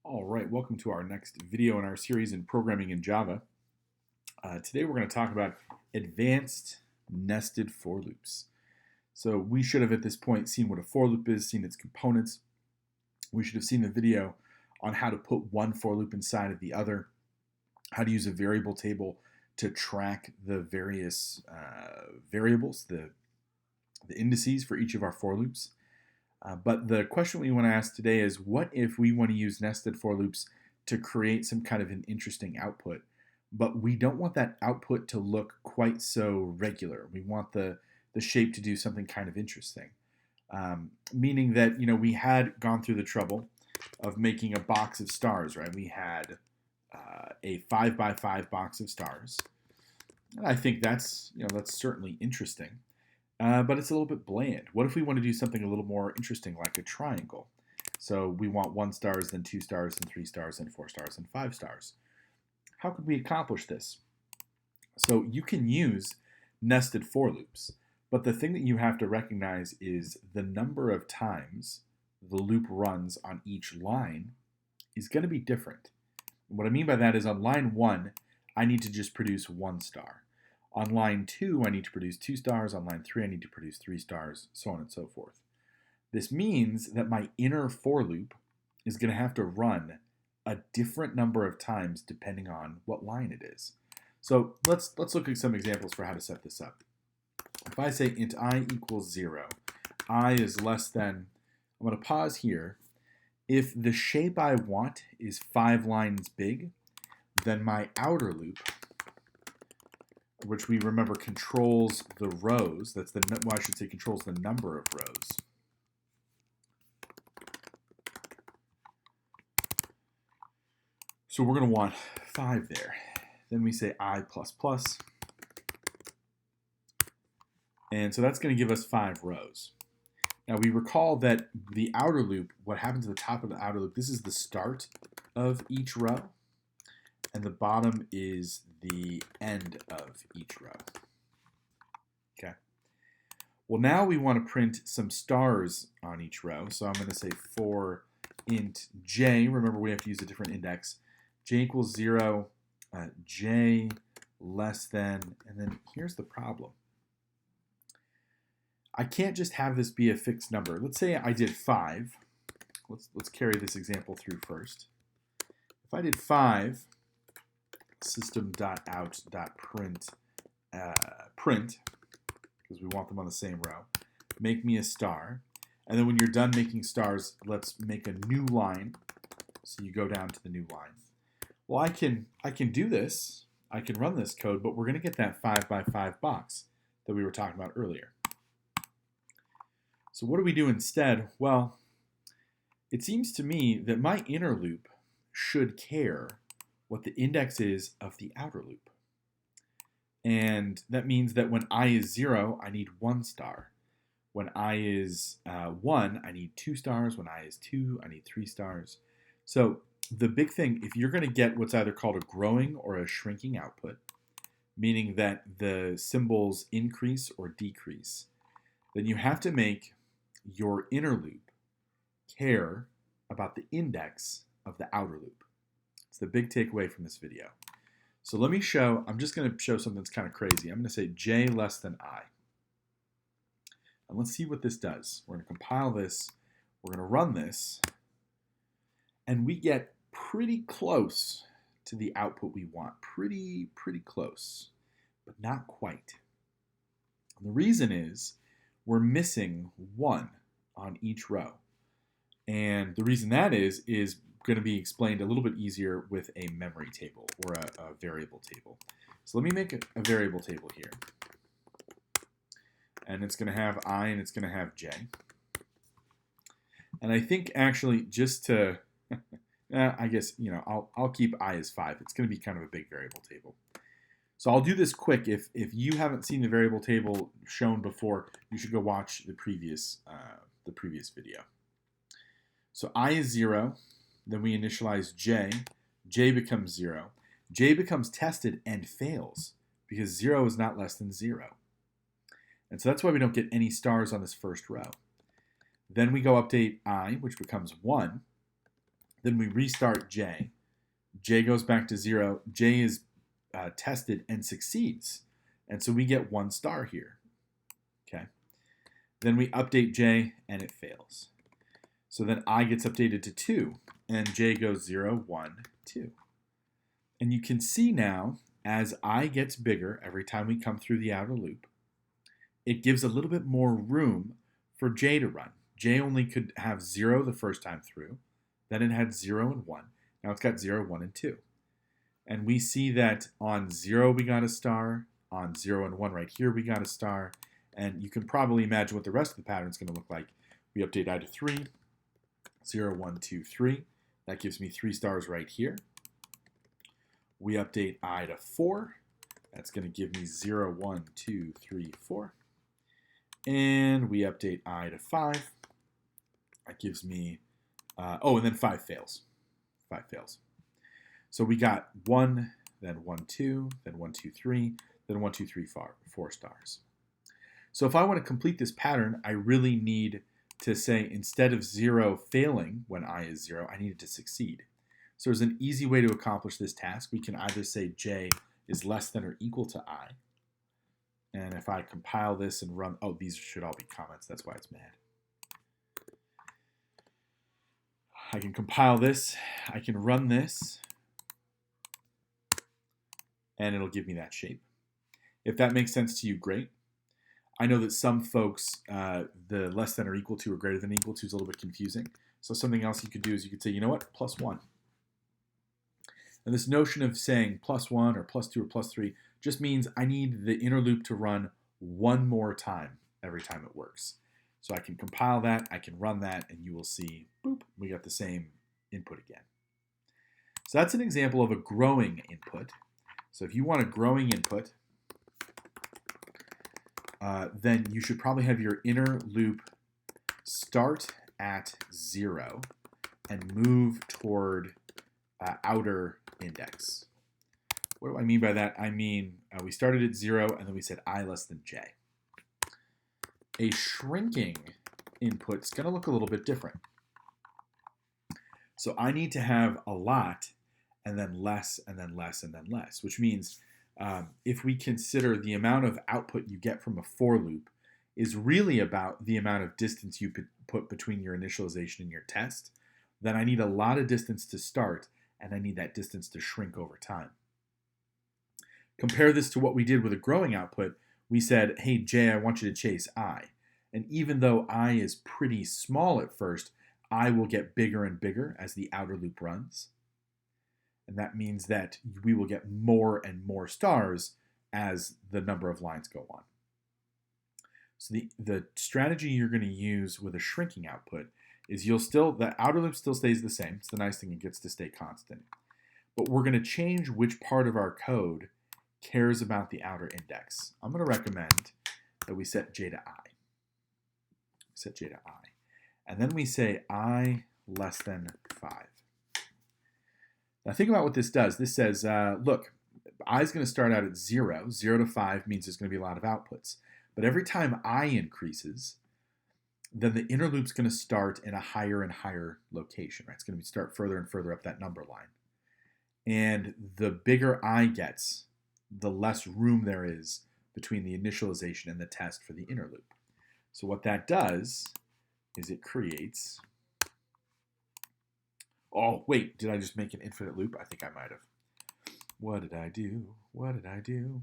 All right, welcome to our next video in our series in programming in Java. Today we're going to talk about advanced nested for loops. So we should have at this point seen what a for loop is, seen its components. We should have seen the video on how to put one for loop inside of the other, how to use a variable table to track the various variables, the indices for each of our for loops. But the question we want to ask today is, what if we want to use nested for loops to create some kind of an interesting output, but we don't want that output to look quite so regular. We want the shape to do something kind of interesting. Meaning that, we had gone through the trouble of making a box of stars, right? We had a 5x5 box of stars. And I think that's certainly interesting. But it's a little bit bland. What if we want to do something a little more interesting, like a triangle? So we want 1 stars, then 2 stars, then 3 stars, then 4 stars, and 5 stars. How could we accomplish this? So you can use nested for loops, but the thing that you have to recognize is the number of times the loop runs on each line is going to be different. What I mean by that is on line 1, I need to just produce 1 star. On line 2, I need to produce 2 stars. On line 3, I need to produce 3 stars, so on and so forth. This means that my inner for loop is going to have to run a different number of times depending on what line it is. So let's look at some examples for how to set this up. If I say int I equals 0, I is less than, I'm going to pause here. If the shape I want is 5 lines big, then my outer loop, which we remember controls the rows, I should say controls the number of rows. So we're going to want 5 there. Then we say I++. And so that's going to give us 5 rows. Now we recall that the outer loop, what happens at the top of the outer loop, this is the start of each row. And the bottom is the end of each row. Okay. Well, now we want to print some stars on each row. So I'm going to say for int j, remember we have to use a different index, j equals 0, j less than, and then here's the problem. I can't just have this be a fixed number. Let's say I did 5. Let's carry this example through first. If I did 5, system.out.print print, because we want them on the same row, make me a star. And then when you're done making stars, let's make a new line. So you go down to the new line. Well, I can do this. I can run this code, but we're going to get that 5x5 box that we were talking about earlier. So what do we do instead? Well, it seems to me that my inner loop should care what the index is of the outer loop. And that means that when I is 0, I need 1 star. When I is 1, I need 2 stars. When I is 2, I need 3 stars. So the big thing, if you're going to get what's either called a growing or a shrinking output, meaning that the symbols increase or decrease, then you have to make your inner loop care about the index of the outer loop. It's the big takeaway from this video. So let me show, I'm just going to show something that's kind of crazy. I'm going to say j less than I. And let's see what this does. We're going to compile this. We're going to run this. And we get pretty close to the output we want. Pretty close, but not quite. And the reason is we're missing 1 on each row. And the reason that is going to be explained a little bit easier with a memory table or a variable table. So let me make a variable table here. And it's going to have I and it's going to have j. And I think actually just to, I guess, I'll keep I as 5. It's going to be kind of a big variable table. So I'll do this quick. If you haven't seen the variable table shown before, you should go watch the previous video. So I is 0. Then we initialize j. J becomes 0. J becomes tested and fails because 0 is not less than 0. And so that's why we don't get any stars on this first row. Then we go update I, which becomes 1. Then we restart J. J goes back to 0. J is tested and succeeds. And so we get 1 star here. Okay. Then we update J and it fails. So then I gets updated to 2 and J goes 0, 1, 2. And you can see now as I gets bigger every time we come through the outer loop, it gives a little bit more room for J to run. J only could have 0 the first time through. Then it had 0 and 1. Now it's got 0, 1, and 2. And we see that on 0 we got a star. On 0 and 1 right here we got a star. And you can probably imagine what the rest of the pattern is going to look like. We update I to 3. 0, 1, 2, 3. That gives me 3 stars right here. We update I to 4. That's going to give me 0, 1, 2, 3, 4. And we update I to 5. That gives me, and then 5 fails. 5 fails. So we got 1, then 1, 2, then 1, 2, 3, then 1, 2, 3, 4 stars. So if I want to complete this pattern, I really need to say instead of 0 failing when I is 0, I need it to succeed. So there's an easy way to accomplish this task. We can either say J is less than or equal to I. And if I compile this and run, these should all be comments. That's why it's mad. I can compile this. I can run this. And it'll give me that shape. If that makes sense to you, great. I know that some folks, the less than or equal to or greater than equal to is a little bit confusing. So something else you could do is you could say, you know what, +1. And this notion of saying +1 or +2 or +3 just means I need the inner loop to run 1 more time every time it works. So I can compile that, I can run that, and you will see, boop, we got the same input again. So that's an example of a growing input. So if you want a growing input, then you should probably have your inner loop start at 0 and move toward outer index. What do I mean by that? I mean we started at 0 and then we said I less than J. A shrinking input is going to look a little bit different. So I need to have a lot and then less and then less and then less, which means if we consider the amount of output you get from a for loop is really about the amount of distance you put between your initialization and your test, then I need a lot of distance to start and I need that distance to shrink over time. Compare this to what we did with a growing output. We said, hey, J, I want you to chase I. And even though I is pretty small at first, I will get bigger and bigger as the outer loop runs. And that means that we will get more and more stars as the number of lines go on. So the strategy you're going to use with a shrinking output is the outer loop still stays the same. It's the nice thing, it gets to stay constant. But we're going to change which part of our code cares about the outer index. I'm going to recommend that we set J to I. Set J to I. And then we say I less than 5. Now think about what this does. This says, look, I is going to start out at 0. 0 to 5 means there's going to be a lot of outputs. But every time I increases, then the inner loop's going to start in a higher and higher location. Right? It's going to start further and further up that number line. And the bigger I gets, the less room there is between the initialization and the test for the inner loop. So what that does is it creates... Oh, wait, did I just make an infinite loop? I think I might have. What did I do? What did I do?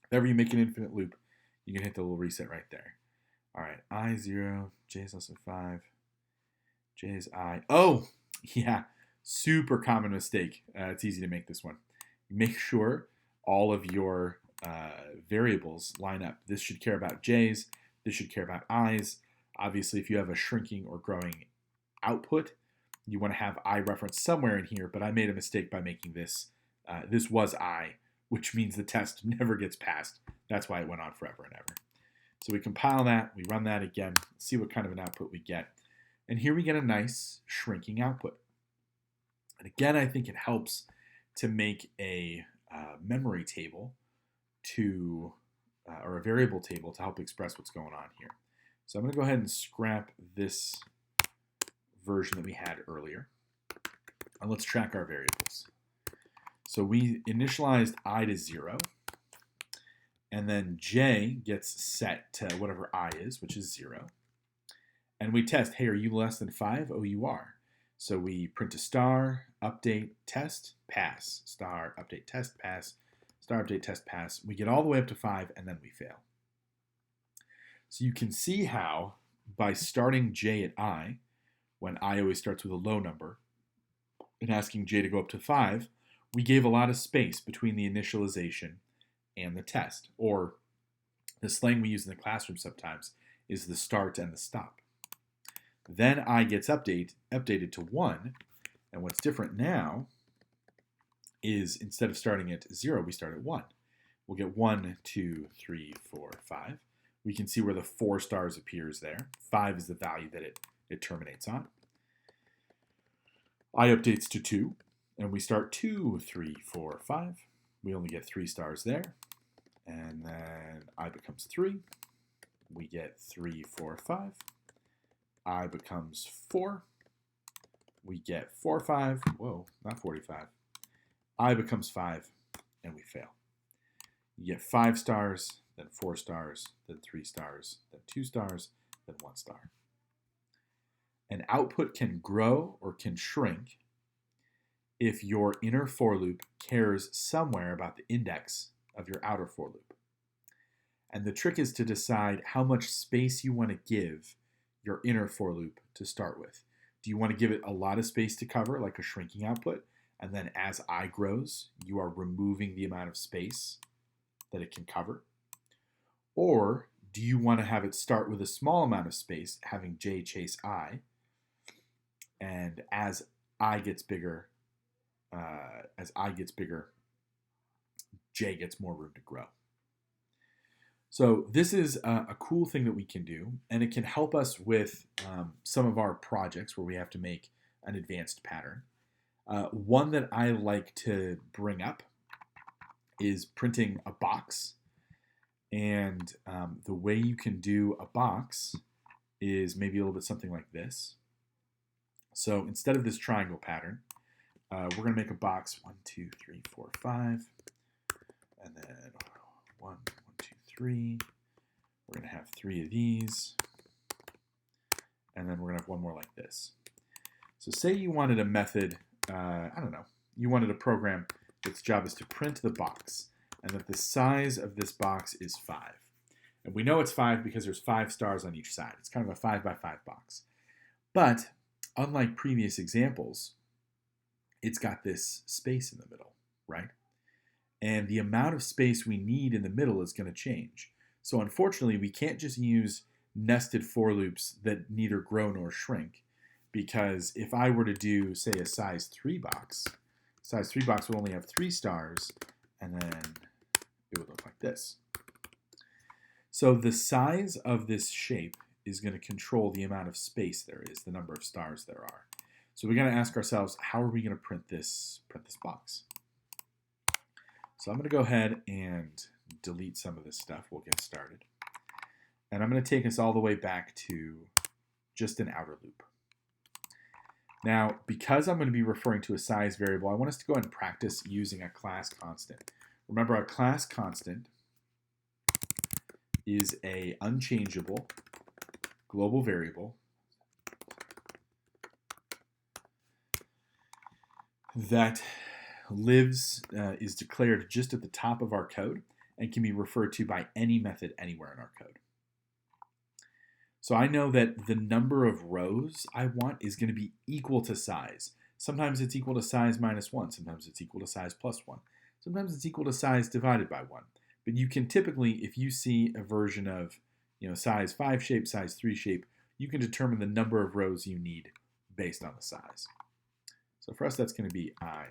If ever you make an infinite loop, you can hit the little reset right there. All right, I 0, J is less than 5, J is I. Oh, yeah, super common mistake. It's easy to make this one. Make sure all of your variables line up. This should care about J's. This should care about I's. Obviously, if you have a shrinking or growing output, you want to have I referenced somewhere in here, but I made a mistake by making this. This was I, which means the test never gets passed. That's why it went on forever and ever. So we compile that, we run that again, see what kind of an output we get. And here we get a nice shrinking output. And again, I think it helps to make a memory table or a variable table to help express what's going on here. So I'm going to go ahead and scrap this version that we had earlier. And let's track our variables. So we initialized I to 0, and then j gets set to whatever I is, which is 0. And we test, hey, are you less than 5? Oh, you are. So we print a star, update, test, pass, star, update, test, pass, star, update, test, pass. We get all the way up to 5, and then we fail. So you can see how by starting j at I, when I always starts with a low number, and asking j to go up to 5, we gave a lot of space between the initialization and the test. Or the slang we use in the classroom sometimes is the start and the stop. Then I gets updated to 1, and what's different now is instead of starting at 0, we start at 1. We'll get 1, 2, 3, 4, 5. We can see where the 4 stars appears there. 5 is the value that it terminates on. I updates to 2, and we start 2, 3, 4, 5. We only get 3 stars there. And then I becomes 3. We get 3, 4, 5. I becomes 4. We get 4, 5. Whoa, not 45. I becomes 5, and we fail. You get 5 stars, then 4 stars, then 3 stars, then 2 stars, then 1 star. An output can grow or can shrink if your inner for loop cares somewhere about the index of your outer for loop. And the trick is to decide how much space you want to give your inner for loop to start with. Do you want to give it a lot of space to cover, like a shrinking output, and then as I grows, you are removing the amount of space that it can cover? Or do you want to have it start with a small amount of space, having j chase I, and as I gets bigger, j gets more room to grow? So this is a cool thing that we can do, and it can help us with some of our projects where we have to make an advanced pattern. One that I like to bring up is printing a box. And the way you can do a box is maybe a little bit something like this. So instead of this triangle pattern, we're going to make a box 1, 2, 3, 4, 5, and then 1, 2, 3. We're going to have 3 of these, and then we're going to have one more like this. So say you wanted a method, I don't know, you wanted a program that's job is to print the box, and that the size of this box is 5. And we know it's 5 because there's 5 stars on each side. It's kind of a 5 by 5 box. But unlike previous examples, it's got this space in the middle, right? And the amount of space we need in the middle is going to change. So unfortunately, we can't just use nested for loops that neither grow nor shrink, because if I were to do, say, a size 3 box, size 3 box would only have 3 stars, and then it would look like this. So the size of this shape is going to control the amount of space there is, the number of stars there are. So we got to ask ourselves, how are we going to print this box? So I'm going to go ahead and delete some of this stuff. We'll get started. And I'm going to take us all the way back to just an outer loop. Now, because I'm going to be referring to a size variable, I want us to go ahead and practice using a class constant. Remember, a class constant is an unchangeable global variable that is declared just at the top of our code and can be referred to by any method anywhere in our code. So I know that the number of rows I want is going to be equal to size. Sometimes it's equal to size minus 1. Sometimes it's equal to size plus 1. Sometimes it's equal to size divided by 1. But you can typically, if you see a version of size 5 shape, size 3 shape, you can determine the number of rows you need based on the size. So for us, that's going to be I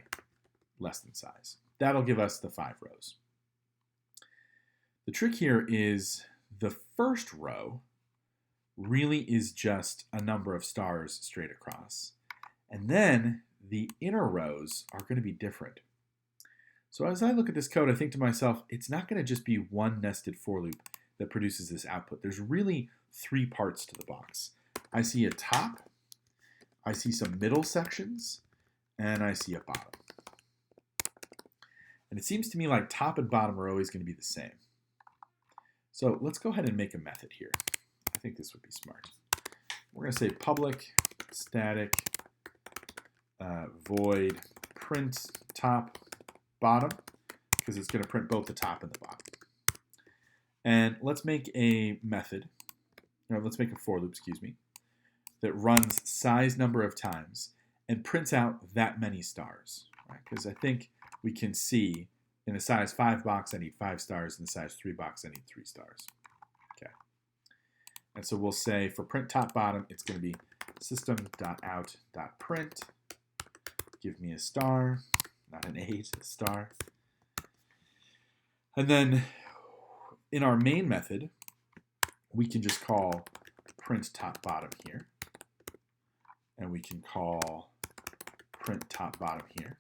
less than size. That'll give us the 5 rows. The trick here is the first row really is just a number of stars straight across. And then the inner rows are going to be different. So as I look at this code, I think to myself, it's not going to just be one nested for loop that produces this output. There's really 3 parts to the box. I see a top, I see some middle sections, and I see a bottom. And it seems to me like top and bottom are always going to be the same. So let's go ahead and make a method here. I think this would be smart. We're going to say public static void print top bottom, because it's going to print both the top and the bottom. And let's make a method, or let's make a for loop, that runs size number of times and prints out that many stars. Because I think we can see in the size 5 box I need 5 stars, in the size 3 box I need 3 stars. Okay. And so we'll say for print top bottom, it's going to be system.out.print. Give me a star, not an 8, a star. And then in our main method, we can just call print top bottom here. And we can call print top bottom here.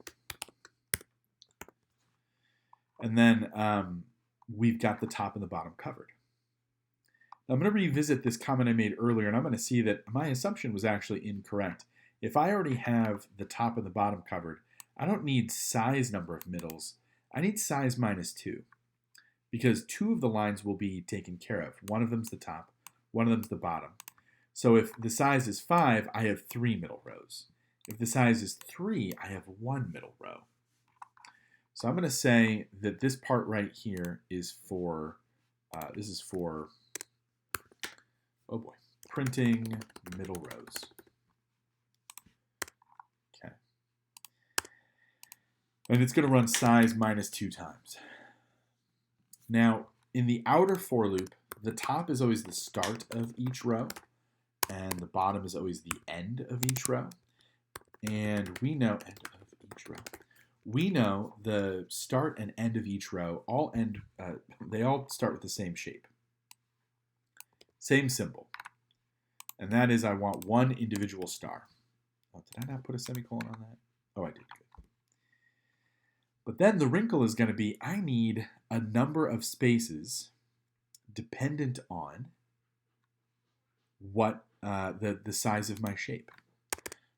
And then we've got the top and the bottom covered. Now I'm going to revisit this comment I made earlier, and I'm going to see that my assumption was actually incorrect. If I already have the top and the bottom covered, I don't need size number of middles. I need size -2, because 2 of the lines will be taken care of. One of them's the top, one of them's the bottom. So if the size is 5, I have 3 middle rows. If the size is 3, I have 1 middle row. So I'm going to say that this part right here is for, oh boy, printing middle rows. Okay. And it's going to run size -2 times. Now, in the outer for loop, the top is always the start of each row, and the bottom is always the end of each row. And we know, we know the start and end of each row they all start with the same shape. Same symbol. And that is I want one individual star. Oh, did I not put a semicolon on that? Oh, I did. Good. But then the wrinkle is going to be I need a number of spaces dependent on what the size of my shape.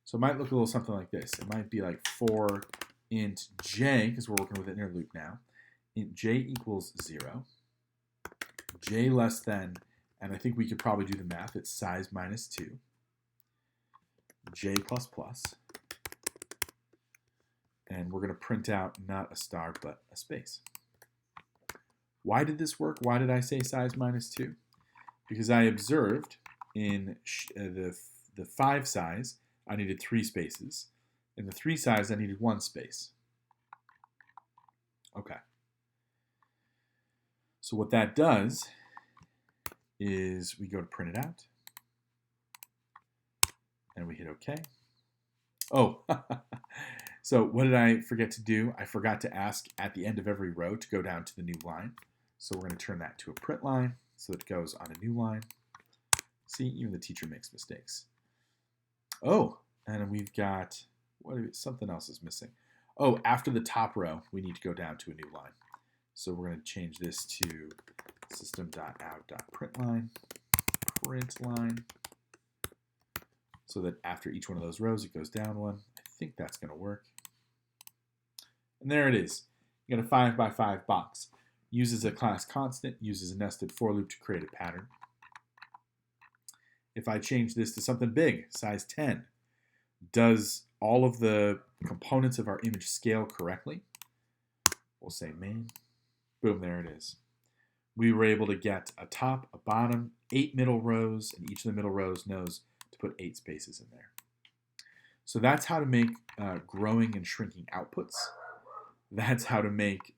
So it might look a little something like this. It might be like for int j, because we're working with an inner loop now, int j equals 0, j less than, and I think we could probably do the math, it's size -2, j plus plus, and we're going to print out not a star but a space. Why did this work? Why did I say size -2? Because I observed in the 5 size, I needed 3 spaces. In the 3 size, I needed 1 space. Okay. So what that does is we go to print it out. And we hit OK. Oh, so what did I forget to do? I forgot to ask at the end of every row to go down to the new line. So we're going to turn that to a print line so it goes on a new line. See, even the teacher makes mistakes. Oh, and we've got, something else is missing. Oh, after the top row, we need to go down to a new line. So we're going to change this to system.out.println, print line, so that after each one of those rows, it goes down one. I think that's going to work. And there it is. You got a 5 by 5 box. Uses a class constant, uses a nested for loop to create a pattern. If I change this to something big, size 10, does all of the components of our image scale correctly? We'll say main. Boom, there it is. We were able to get a top, a bottom, 8 middle rows, and each of the middle rows knows to put 8 spaces in there. So that's how to make growing and shrinking outputs. That's how to make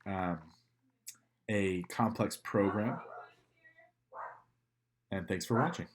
a complex program. And thanks for watching.